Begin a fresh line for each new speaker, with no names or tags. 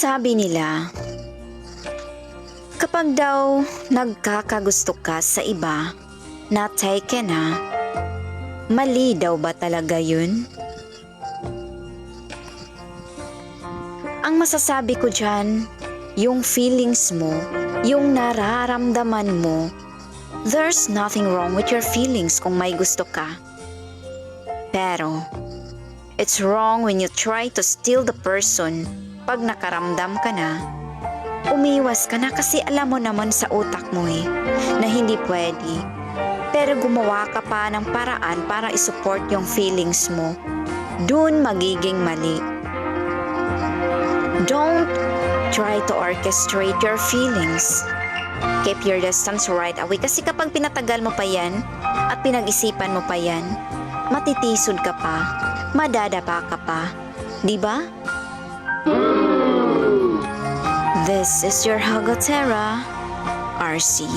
Sabi nila, kapag daw nagkakagusto ka sa iba na taken na, mali daw ba talaga yun? Ang masasabi ko dyan, yung feelings mo, yung nararamdaman mo, there's nothing wrong with your feelings kung may gusto ka. Pero, it's wrong when you try to steal the person pag nakaramdam ka na. Umiwas ka na kasi alam mo naman sa utak mo na hindi pwede. Pero gumawa ka pa ng paraan para isupport yung feelings mo. Dun magiging mali. Don't try to orchestrate your feelings. Keep your distance right away kasi kapag pinatagal mo pa yan at pinag-isipan mo pa yan, matitisod ka pa, madadapa ka pa, di ba? This is your Hagotera, RC.